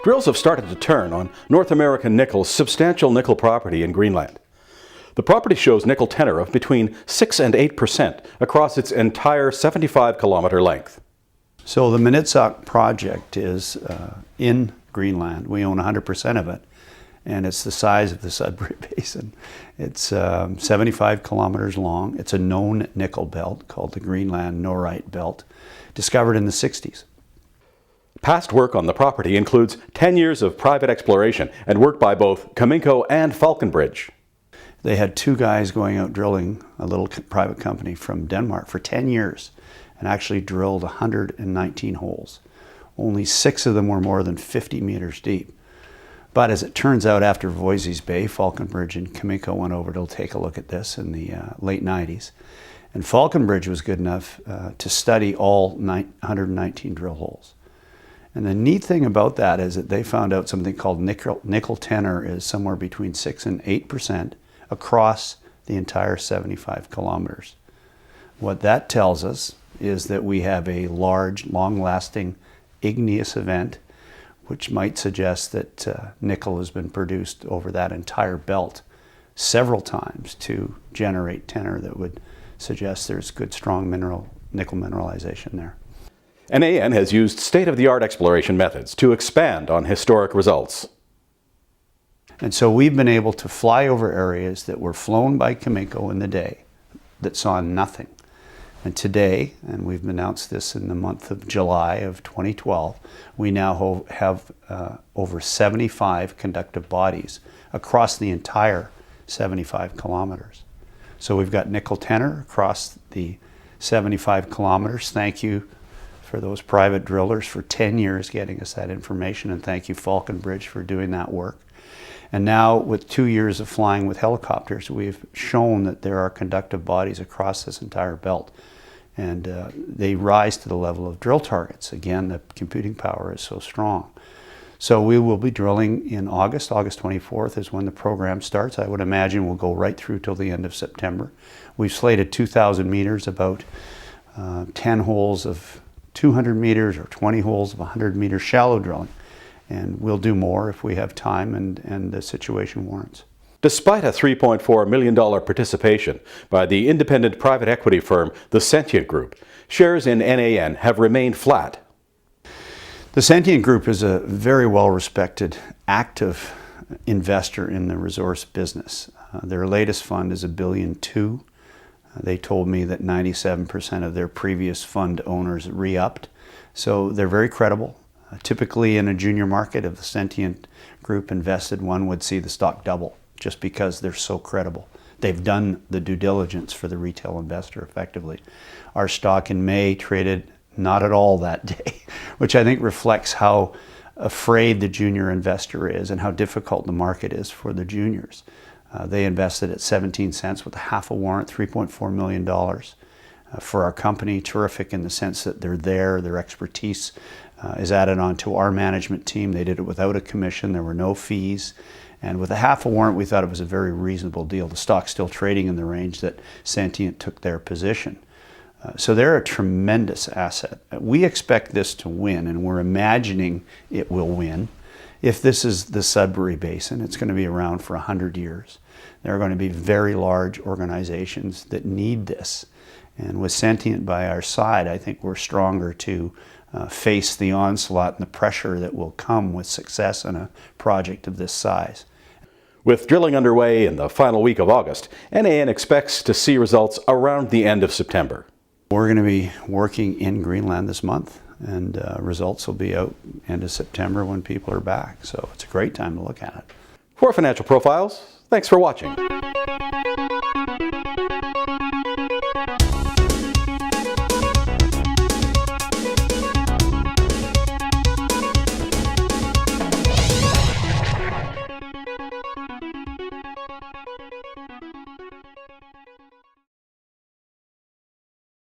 Drills have started to turn on North American Nickel's substantial nickel property in Greenland. The property shows nickel tenor of between 6 and 8% across its entire 75-kilometer length. So the Monitsauk project is in Greenland. We own 100% of it, and it's the size of the Sudbury Basin. It's 75 kilometers long. It's a known nickel belt called the Greenland Norite Belt, discovered in the 60s. Past work on the property includes 10 years of private exploration and work by both Caminco and Falconbridge. They had two guys going out drilling, a little private company from Denmark, for 10 years and actually drilled 119 holes. Only 6 of them were more than 50 meters deep. But as it turns out, after Voisey's Bay, Falconbridge and Caminco went over to take a look at this in the late 90s. And Falconbridge was good enough to study all 119 drill holes. And the neat thing about that is that they found out something called nickel tenor is somewhere between 6 and 8% across the entire 75 kilometers. What that tells us is that we have a large, long-lasting igneous event, which might suggest that nickel has been produced over that entire belt several times to generate tenor that would suggest there's good, strong nickel mineralization there. NAN has used state-of-the-art exploration methods to expand on historic results. And so we've been able to fly over areas that were flown by Caminco in the day that saw nothing. And today, and we've announced this in the month of July of 2012, we now have over 75 conductive bodies across the entire 75 kilometers. So we've got nickel tenor across the 75 kilometers. Thank you for those private drillers for 10 years getting us that information, and thank you Falconbridge for doing that work. And now with 2 years of flying with helicopters, we've shown that there are conductive bodies across this entire belt, and they rise to the level of drill targets. Again, the computing power is so strong. So we will be drilling in August. August 24th is when the program starts. I would imagine we'll go right through till the end of September. We've slated 2,000 meters, about 10 holes of 200 meters or 20 holes of 100 meter shallow drilling. And we'll do more if we have time and the situation warrants. Despite a $3.4 million participation by the independent private equity firm, the Sentient Group, shares in NAN have remained flat. The Sentient Group is a very well-respected, active investor in the resource business. Their latest fund is $1.2 billion. They told me that 97% of their previous fund owners re-upped. So they're very credible. Typically in a junior market, if the Sentient Group invested, one would see the stock double just because they're so credible. They've done the due diligence for the retail investor effectively. Our stock in May traded not at all that day, which I think reflects how afraid the junior investor is and how difficult the market is for the juniors. They invested at 17 cents with a half a warrant, $3.4 million for our company. Terrific in the sense that they're there, their expertise is added on to our management team. They did it without a commission, there were no fees. And with a half a warrant, we thought it was a very reasonable deal. The stock's still trading in the range that Sentient took their position. So they're a tremendous asset. We expect this to win, and we're imagining it will win. If this is the Sudbury Basin, it's going to be around for 100 years. There are going to be very large organizations that need this. And with Sentient by our side, I think we're stronger to face the onslaught and the pressure that will come with success in a project of this size. With drilling underway in the final week of August, NAN expects to see results around the end of September. We're going to be working in Greenland this month, and results will be out end of September when people are back. So it's a great time to look at it. For Financial Profiles, thanks for watching.